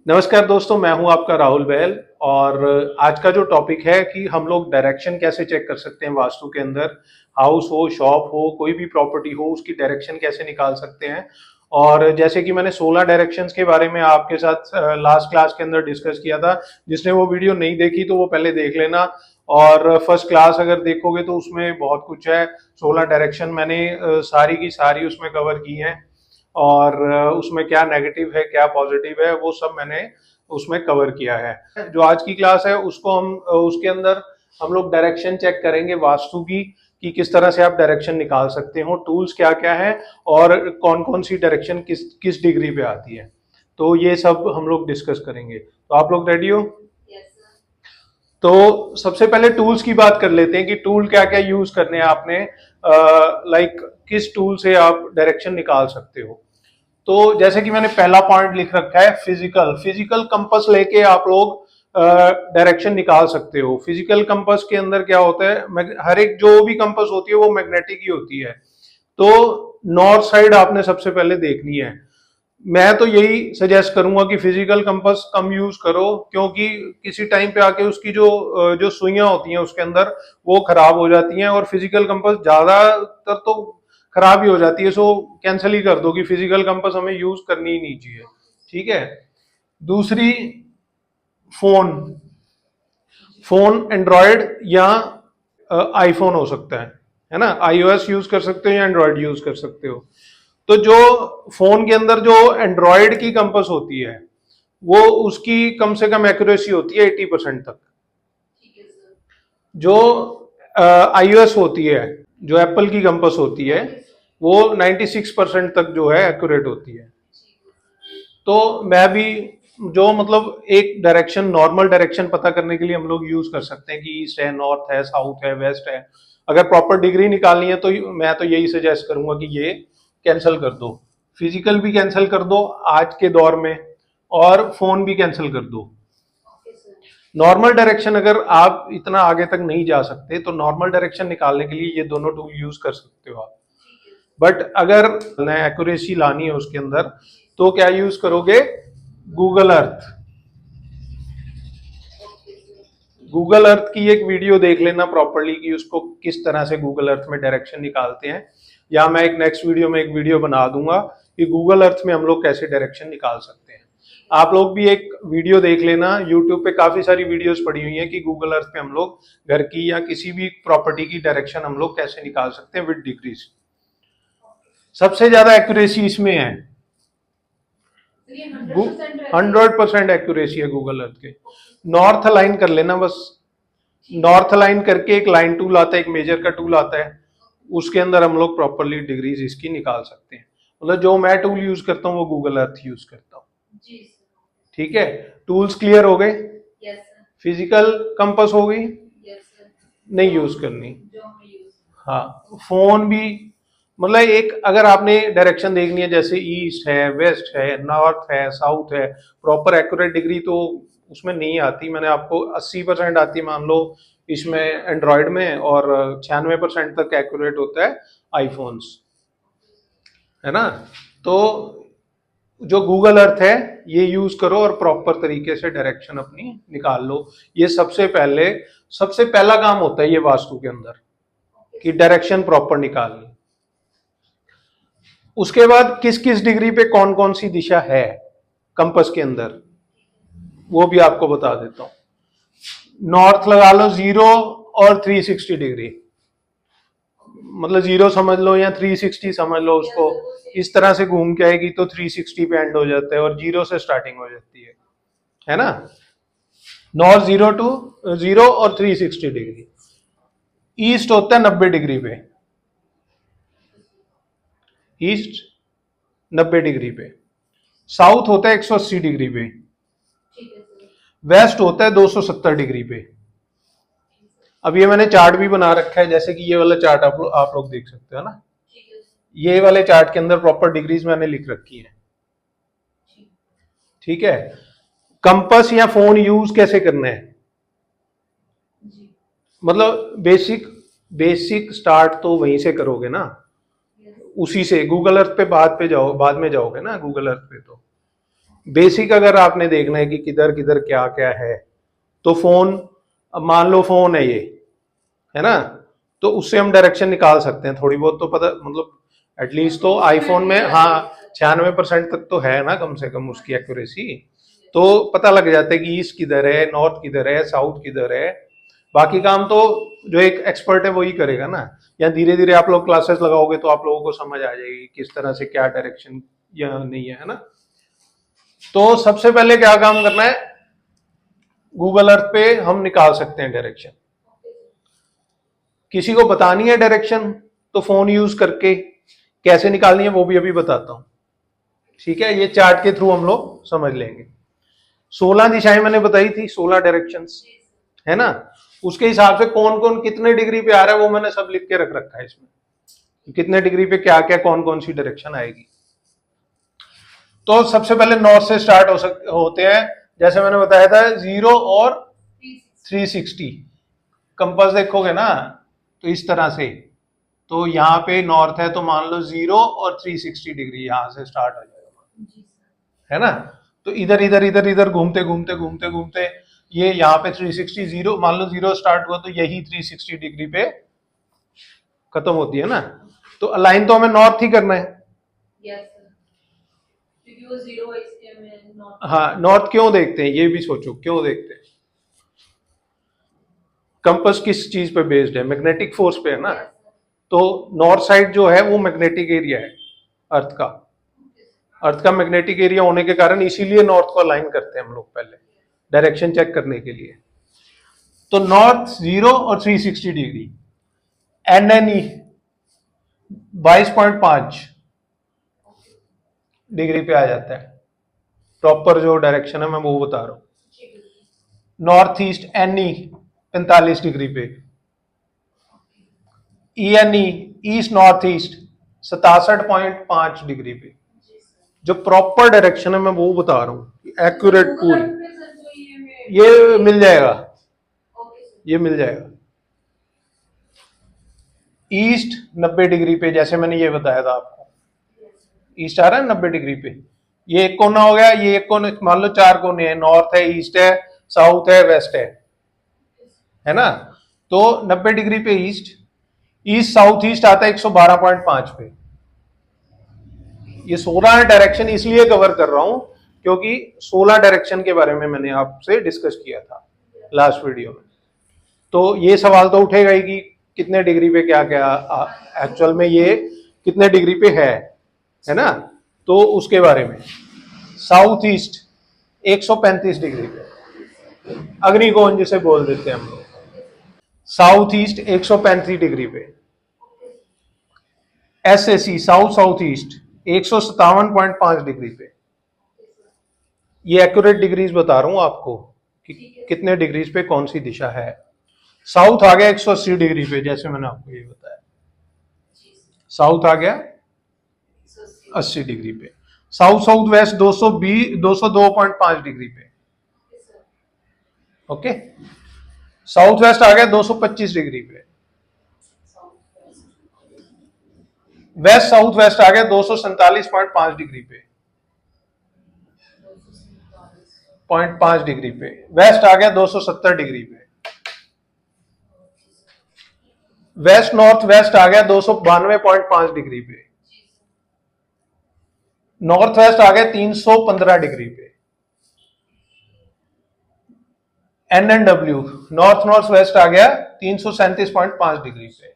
नमस्कार दोस्तों, मैं हूं आपका राहुल बहल। और आज का जो टॉपिक है कि हम लोग डायरेक्शन कैसे चेक कर सकते हैं वास्तु के अंदर। हाउस हो, शॉप हो, कोई भी प्रॉपर्टी हो, उसकी डायरेक्शन कैसे निकाल सकते हैं। और जैसे कि मैंने 16 डायरेक्शंस के बारे में आपके साथ लास्ट क्लास के अंदर डिस्कस किया था। जिसने वो वीडियो नहीं देखी तो वो पहले देख लेना। और फर्स्ट क्लास अगर देखोगे तो उसमें बहुत कुछ है। 16 डायरेक्शन मैंने सारी की सारी उसमें कवर की हैं। और उसमें क्या नेगेटिव है क्या पॉजिटिव है वो सब मैंने उसमें कवर किया है। जो आज की क्लास है उसको हम उसके अंदर हम लोग डायरेक्शन चेक करेंगे वास्तु की, कि किस तरह से आप डायरेक्शन निकाल सकते हो, टूल्स क्या क्या है और कौन कौन सी डायरेक्शन किस किस डिग्री पे आती है। तो ये सब हम लोग डिस्कस करेंगे। तो आप लोग रेडी हो? तो सबसे पहले टूल्स की बात कर लेते हैं कि टूल क्या क्या यूज करने हैं आपने। लाइक किस टूल से आप डायरेक्शन निकाल सकते हो। तो जैसे कि मैंने पहला पॉइंट लिख रखा है, फिजिकल फिजिकल कंपास लेके आप लोग डायरेक्शन निकाल सकते हो। फिजिकल कंपास के अंदर क्या होता है, हर एक जो भी कंपास होती है वो मैग्नेटिक ही होती है। तो नॉर्थ साइड आपने सबसे पहले देखनी है। मैं तो यही सजेस्ट करूंगा कि फिजिकल कंपास कम यूज करो, क्योंकि किसी टाइम पे आके उसकी जो सुइयां होती हैं उसके अंदर वो खराब हो जाती हैं। और फिजिकल कंपास ज्यादातर तो खराब ही हो जाती है। सो कैंसिल ही कर दो कि फिजिकल कंपास हमें यूज करनी ही नहीं चाहिए। ठीक है। दूसरी, फोन फोन एंड्रॉयड या आईफोन हो सकता है ना। आईओएस यूज कर सकते हो या एंड्रॉयड यूज कर सकते हो। तो जो फोन के अंदर जो एंड्रॉयड की कंपास होती है वो उसकी कम से कम एक्यूरेसी होती है 80% तक। जो आईओएस होती है, जो एप्पल की कंपास होती है, वो 96% तक जो है एक्यूरेट होती है। तो मैं भी जो मतलब एक डायरेक्शन, नॉर्मल डायरेक्शन पता करने के लिए हम लोग यूज कर सकते हैं कि ईस्ट है, नॉर्थ है, साउथ है, वेस्ट है। अगर प्रॉपर डिग्री निकालनी है तो मैं तो यही सजेस्ट करूंगा कि ये कैंसिल कर दो। फिजिकल भी कैंसिल कर दो आज के दौर में, और फोन भी कैंसिल कर दो। नॉर्मल डायरेक्शन अगर आप इतना आगे तक नहीं जा सकते तो नॉर्मल डायरेक्शन निकालने के लिए ये दोनों टूल यूज कर सकते हो आप। बट अगर एक्यूरेसी लानी है उसके अंदर तो क्या यूज करोगे? Google Earth. गूगल अर्थ की एक वीडियो देख लेना प्रॉपरली कि उसको किस तरह से गूगल अर्थ में डायरेक्शन निकालते हैं। या मैं एक नेक्स्ट वीडियो में एक वीडियो बना दूंगा कि गूगल अर्थ में हम लोग कैसे डायरेक्शन निकाल सकते हैं। आप लोग भी एक वीडियो देख लेना, यूट्यूब पे काफी सारी वीडियोस पड़ी हुई हैं कि गूगल अर्थ पे हम लोग घर की या किसी भी प्रॉपर्टी की डायरेक्शन हम लोग कैसे निकाल सकते हैं विद डिग्रीज। सबसे ज्यादा एक्यूरेसी इसमें है। 100% एक्यूरेसी है गूगल अर्थ के। नॉर्थ अलाइन कर लेना बस। नॉर्थ अलाइन करके एक लाइन टूल आता है, एक मेजर का टूल आता है, उसके अंदर हम लोग प्रॉपरली डिग्रीज इसकी निकाल सकते हैं। मतलब जो मैं टूल यूज करता हूँ वो गूगल अर्थ यूज करता हूँ। ठीक है। टूल्स क्लियर हो गए? फिजिकल कंपास हो गई, नहीं यूज करनी। हाँ, फोन भी मतलब एक अगर आपने डायरेक्शन देखनी है जैसे ईस्ट है, वेस्ट है, नॉर्थ है, साउथ है, प्रॉपर एक्यूरेट डिग्री तो उसमें नहीं आती। मैंने आपको 80% आती है मान लो इसमें एंड्रॉयड में, और 96% तक एक्यूरेट होता है आईफोन्स, है ना। तो जो गूगल अर्थ है ये यूज करो और प्रॉपर तरीके से डायरेक्शन अपनी निकाल लो। ये सबसे पहला काम होता है ये वास्तु के अंदर, कि डायरेक्शन प्रॉपर निकालनी। उसके बाद किस किस डिग्री पे कौन कौन सी दिशा है कंपास के अंदर वो भी आपको बता देता हूं। नॉर्थ लगा लो 0 और 360 डिग्री, मतलब 0 समझ लो या 360 समझ लो उसको। इस तरह से घूम के आएगी तो 360 पे एंड हो जाता है और 0 से स्टार्टिंग हो जाती है ना। नॉर्थ 0 और 360 डिग्री। ईस्ट होता है 90 डिग्री पे, ईस्ट 90 डिग्री पे। साउथ होता है 180 डिग्री पे। वेस्ट होता है 270 डिग्री पे। अब ये मैंने चार्ट भी बना रखा है, जैसे कि ये वाला चार्ट आप लोग देख सकते हो ना। ये वाले चार्ट के अंदर प्रॉपर डिग्रीज मैंने लिख रखी है। ठीक है। कंपास या फोन यूज कैसे करना है, मतलब बेसिक स्टार्ट तो वहीं से करोगे ना, उसी से। गूगल अर्थ पे बाद में जाओगे ना गूगल अर्थ पे। तो बेसिक अगर आपने देखना है कि किधर किधर क्या क्या है, तो फोन, अब मान लो फोन है ये, है ना, तो उससे हम डायरेक्शन निकाल सकते हैं थोड़ी बहुत तो पता, मतलब एटलीस्ट तो आईफोन में हाँ 96% तक तो है ना कम से कम उसकी एक्यूरेसी, तो पता लग जाता है कि ईस्ट किधर है, नॉर्थ किधर है, साउथ किधर है। बाकी काम तो जो एक एक्सपर्ट है वही करेगा ना, या धीरे धीरे आप लोग क्लासेस लगाओगे तो आप लोगों को समझ आ जाएगी किस तरह से क्या डायरेक्शन या नहीं है ना। तो सबसे पहले क्या काम करना है, गूगल अर्थ पे हम निकाल सकते हैं डायरेक्शन। किसी को बतानी है डायरेक्शन तो फोन यूज करके कैसे निकालनी है वो भी अभी बताता हूं, ठीक है। ये चार्ट के थ्रू हम लोग समझ लेंगे। 16 दिशाएं मैंने बताई थी, 16 डायरेक्शंस, है ना। उसके हिसाब से कौन कौन कितने डिग्री पे आ रहा है वो मैंने सब लिख के रख रखा है इसमें, कितने डिग्री पे क्या क्या कौन कौन सी डायरेक्शन आएगी। तो सबसे पहले नॉर्थ से स्टार्ट होते हैं, जैसे मैंने बताया था 0 और 360। कंपास देखोगे ना तो इस तरह से, तो यहाँ पे नॉर्थ है तो मान लो 0 और 360 डिग्री यहां से स्टार्ट हो जाएगा, है ना। तो इधर इधर इधर इधर घूमते घूमते घूमते घूमते ये यहाँ पे 360, 0 मान लो 0 स्टार्ट हुआ तो यही 360 डिग्री पे खत्म होती है ना। तो अलाइन तो हमें नॉर्थ ही करना है। क्योंकि वो 0 है इसलिए हमें नॉर्थ। हाँ, नॉर्थ क्यों देखते हैं ये भी सोचो, क्यों देखते हैं। कंपास किस चीज पे बेस्ड है, मैग्नेटिक फोर्स पे है ना। तो नॉर्थ साइड जो है वो मैग्नेटिक एरिया है अर्थ का, अर्थ का मैग्नेटिक एरिया होने के कारण इसीलिए नॉर्थ को अलाइन करते हैं हम लोग पहले डायरेक्शन चेक करने के लिए। तो नॉर्थ 0 और 360 डिग्री, NNE 22.5 डिग्री पे आ जाता है। प्रॉपर जो डायरेक्शन है मैं वो बता रहा हूं। नॉर्थ ईस्ट NE 45 डिग्री पे, ENE east north east 67.5 degree पे। जो प्रॉपर डायरेक्शन है मैं वो बता रहा हूँ, एक्यूरेट पूरी। ये मिल जाएगा, ये मिल जाएगा। ईस्ट 90 डिग्री पे, जैसे मैंने ये बताया था आपको, ईस्ट आ रहा है 90 डिग्री पे। ये एक कोना हो गया, ये एक कोना, मान लो 4 कोने हैं, नॉर्थ है, ईस्ट है, साउथ है, वेस्ट है ना। तो 90 डिग्री पे ईस्ट, ईस्ट साउथ ईस्ट आता है 112.5 पे। ये 16 डायरेक्शन इसलिए कवर कर रहा हूं क्योंकि 16 डायरेक्शन के बारे में मैंने आपसे डिस्कस किया था लास्ट वीडियो में। तो ये सवाल तो उठेगा ही कि कितने डिग्री पे क्या क्या एक्चुअल में ये कितने डिग्री पे है ना। तो उसके बारे में साउथ ईस्ट 135 डिग्री पे, अग्निकोण जिसे बोल देते हैं हम लोग, साउथ ईस्ट 135 डिग्री पे। SAC south south east 157.5 degree पे। ये एक्यूरेट डिग्रीज बता रहा हूं आपको कि कितने डिग्रीज पे कौन सी दिशा है। साउथ आ गया 180 डिग्री पे, जैसे मैंने आपको ये बताया, साउथ आ गया 80 डिग्री पे। साउथ साउथ वेस्ट 202.5 डिग्री पे, ओके। साउथ वेस्ट आ गया 225 डिग्री पे। वेस्ट साउथ वेस्ट आ गया 247.5 डिग्री पे, 0.5 डिग्री पे। वेस्ट आ गया 270 डिग्री पे। वेस्ट नॉर्थ वेस्ट आ गया 292.5 डिग्री पे। नॉर्थ वेस्ट आ गया 315 डिग्री पे। NNW नॉर्थ नॉर्थ वेस्ट आ गया 337.5 डिग्री पे।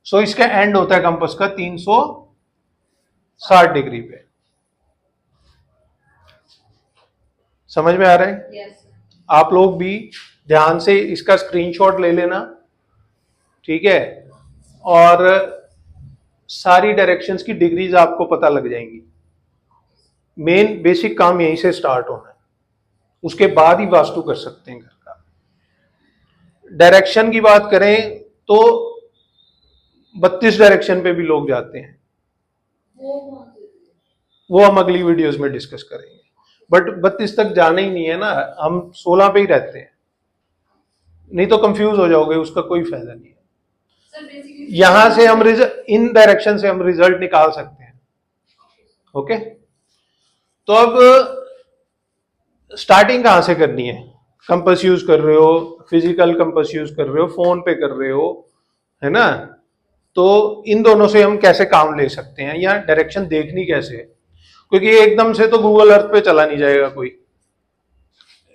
सो इसका एंड होता है कंपास का 360 डिग्री पे। समझ में आ रहा है? yes. आप लोग भी ध्यान से इसका स्क्रीनशॉट ले लेना, ठीक है। और सारी डायरेक्शंस की डिग्रीज आपको पता लग जाएंगी। मेन बेसिक काम यहीं से स्टार्ट होना है, उसके बाद ही वास्तु कर सकते हैं घर का। डायरेक्शन की बात करें तो 32 डायरेक्शन पे भी लोग जाते हैं, वो हम अगली वीडियोस में डिस्कस करेंगे। बट 32 तक जाना ही नहीं है ना, हम 16 पे ही रहते हैं, नहीं तो कंफ्यूज हो जाओगे, उसका कोई फायदा नहीं है। यहां से हम इन डायरेक्शन से हम रिजल्ट निकाल सकते हैं, ओके। तो अब स्टार्टिंग कहाँ से करनी है? कंपास यूज कर रहे हो, फिजिकल कंपास यूज कर रहे हो, फोन पे कर रहे हो, है ना? तो इन दोनों से हम कैसे काम ले सकते हैं या डायरेक्शन देखनी कैसे है? क्योंकि एकदम से तो गूगल अर्थ पे चला नहीं जाएगा कोई,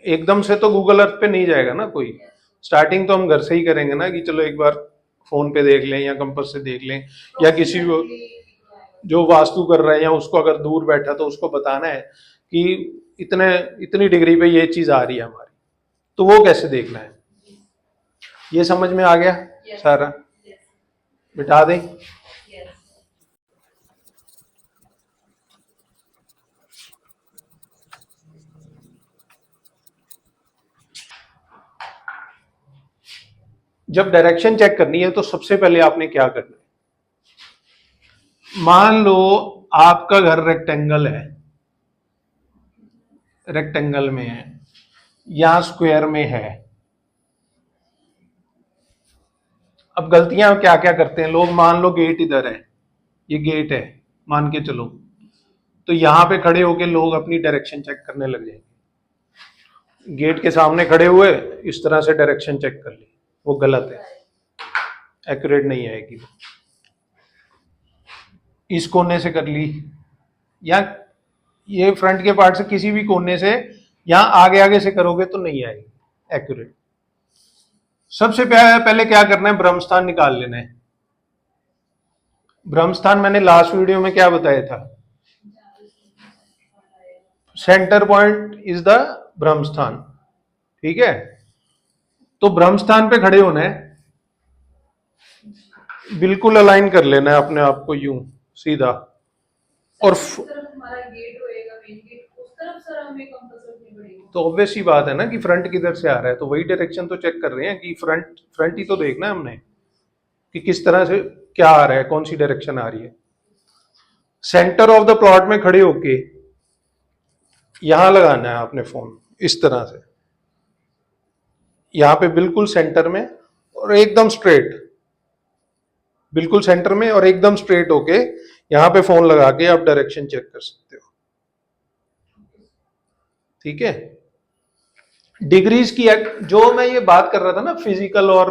एकदम से तो गूगल अर्थ पे नहीं जाएगा ना कोई। स्टार्टिंग तो हम घर से ही करेंगे ना कि चलो एक बार फोन पे देख लें या कंपास से देख लें, या किसी को जो वास्तु कर रहे हैं या उसको अगर दूर बैठा तो उसको बताना है कि इतने इतनी डिग्री पे ये चीज आ रही है हमारी, तो वो कैसे देखना है? ये समझ में आ गया Yes. सारा? Yes. बिठा दें। Yes. जब डायरेक्शन चेक करनी है तो सबसे पहले आपने क्या करना है? मान लो आपका घर रेक्टेंगल है, रेक्टेंगल में है या स्क्वायर में है। अब गलतियां क्या क्या करते हैं लोग? मान लो गेट इधर है, ये गेट है मान के चलो, तो यहां पे खड़े होके लोग अपनी डायरेक्शन चेक करने लग जाएंगे। गेट के सामने खड़े हुए इस तरह से डायरेक्शन चेक कर ली, वो गलत है, एक्यूरेट नहीं आएगी वो। इस कोने से कर ली, या ये फ्रंट के पार्ट से किसी भी कोने से, यहां आगे आगे से करोगे तो नहीं आएगी एक्यूरेट। सबसे पहले क्या करना है? ब्रह्मस्थान निकाल लेना है। ब्रह्मस्थान मैंने लास्ट वीडियो में क्या बताया था? सेंटर पॉइंट इज द ब्रह्मस्थान, ठीक है? तो ब्रह्मस्थान पे खड़े होना है, बिल्कुल अलाइन कर लेना है अपने आप को यूं सीधा, और जिस तरफ हमारा गेट होएगा, मेन गेट, उस तरफ सर हमें कंपास रखनी पड़ेगी। तो ऑब्वियस ही बात है ना कि फ्रंट किधर से आ रहा है, तो वही डायरेक्शन तो चेक कर रहे हैं कि फ्रंट फ्रंट ही तो देखना है हमने कि किस तरह से क्या आ रहा है, कौन सी डायरेक्शन आ रही है। सेंटर ऑफ द प्लॉट में खड़े होके यहां लगाना है आपने फोन, इस तरह से यहां पे बिल्कुल सेंटर में और एकदम स्ट्रेट, बिल्कुल सेंटर में और एकदम स्ट्रेट होके यहां पे फोन लगा के आप डायरेक्शन चेक कर सकते हो, ठीक है? डिग्रीज की जो मैं ये बात कर रहा था ना, फिजिकल और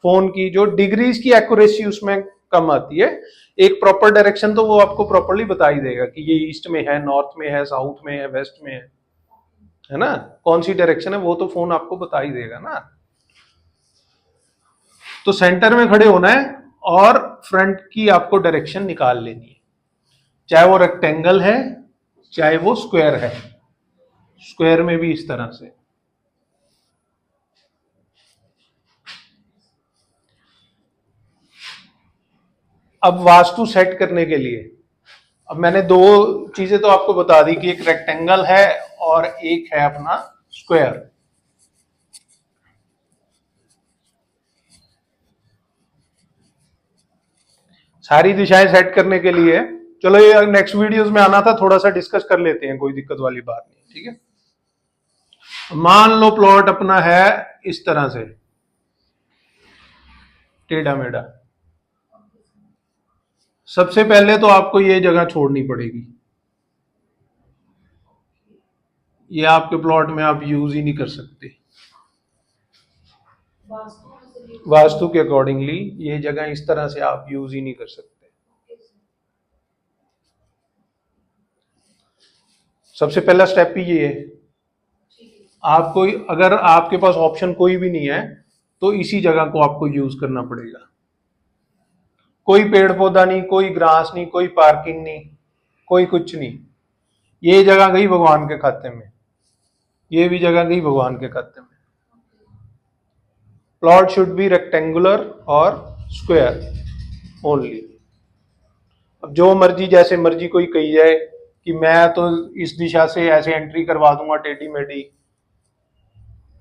फोन की, जो डिग्रीज की एक्यूरेसी उसमें कम आती है। एक प्रॉपर डायरेक्शन तो वो आपको प्रॉपरली बता ही देगा कि ये ईस्ट में है, नॉर्थ में है, साउथ में है, वेस्ट में है ना? कौन सी डायरेक्शन है वो तो फोन आपको बता ही देगा ना। तो सेंटर में खड़े होना है और फ्रंट की आपको डायरेक्शन निकाल लेनी है, चाहे वो रेक्टेंगल है चाहे वो स्क्वायर है। स्क्वायर में भी इस तरह से। अब वास्तु सेट करने के लिए, अब मैंने दो चीजें तो आपको बता दी कि एक रेक्टेंगल है और एक है अपना स्क्वायर। सारी दिशाएं सेट करने के लिए, चलो ये नेक्स्ट वीडियोस में आना था, थोड़ा सा डिस्कस कर लेते हैं, कोई दिक्कत वाली बात नहीं, ठीक है? मान लो प्लॉट अपना है इस तरह से टेढ़ा मेढ़ा। सबसे पहले तो आपको ये जगह छोड़नी पड़ेगी, ये आपके प्लॉट में आप यूज ही नहीं कर सकते। वास्तु के अकॉर्डिंगली ये जगह इस तरह से आप यूज ही नहीं कर सकते। सबसे पहला स्टेप ही ये है। आपको अगर आपके पास ऑप्शन कोई भी नहीं है तो इसी जगह को आपको यूज करना पड़ेगा। कोई पेड़ पौधा नहीं, कोई ग्रास नहीं, कोई पार्किंग नहीं, कोई कुछ नहीं। ये जगह गई भगवान के खाते में, ये भी जगह गई भगवान के खाते में। प्लॉट शुड बी रेक्टेंगुलर और स्क्वायर ओनली। अब जो मर्जी जैसे मर्जी कोई कही जाए कि मैं तो इस दिशा से ऐसे एंट्री करवा दूंगा टेढ़ी मेढ़ी,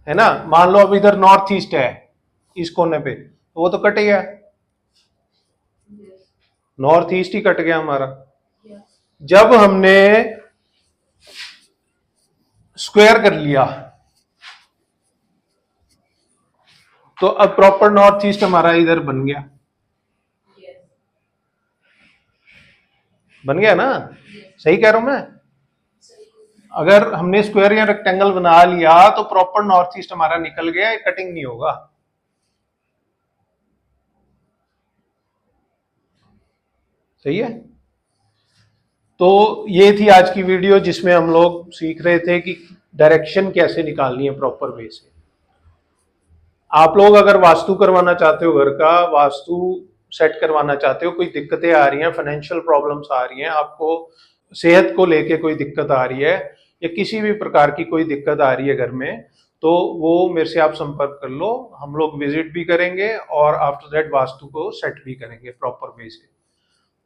है ना? मान लो अब इधर नॉर्थ ईस्ट है इस कोने पे, तो वो तो कट गया, नॉर्थ ईस्ट ही कट गया हमारा। जब हमने स्क्वायर कर लिया तो अब प्रॉपर नॉर्थ ईस्ट हमारा इधर बन गया, बन गया ना? सही कह रहा हूं मैं? अगर हमने स्क्वायर या रेक्टेंगल बना लिया तो प्रॉपर नॉर्थ ईस्ट हमारा निकल गया, कटिंग नहीं होगा। सही है। तो ये थी आज की वीडियो जिसमें हम लोग सीख रहे थे कि डायरेक्शन कैसे निकालनी है प्रॉपर वे से। आप लोग अगर वास्तु करवाना चाहते हो, घर का वास्तु सेट करवाना चाहते हो, कोई दिक्कतें आ रही हैं, फाइनेंशियल प्रॉब्लम्स आ रही हैं, आपको सेहत को लेके कोई दिक्कत आ रही है या किसी भी प्रकार की कोई दिक्कत आ रही है घर में, तो वो मेरे से आप संपर्क कर लो। हम लोग विजिट भी करेंगे और आफ्टर दैट वास्तु को सेट भी करेंगे प्रॉपर वे से।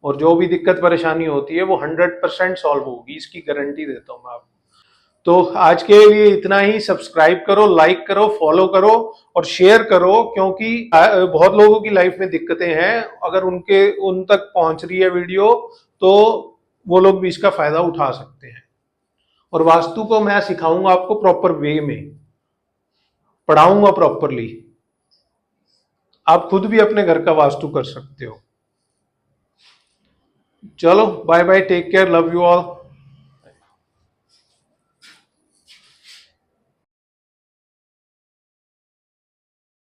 और जो भी दिक्कत परेशानी होती है वो 100% सॉल्व होगी, इसकी गारंटी देता हूँ मैं आपको। तो आज के लिए इतना ही। सब्सक्राइब करो, लाइक करो, फॉलो करो और शेयर करो, क्योंकि बहुत लोगों की लाइफ में दिक्कतें हैं। अगर उन तक पहुंच रही है वीडियो तो वो लोग भी इसका फायदा उठा सकते हैं। और वास्तु को मैं सिखाऊंगा आपको प्रॉपर वे में, पढ़ाऊंगा प्रॉपरली। आप खुद भी अपने घर का वास्तु कर सकते हो। चलो bye bye, take care, love you all.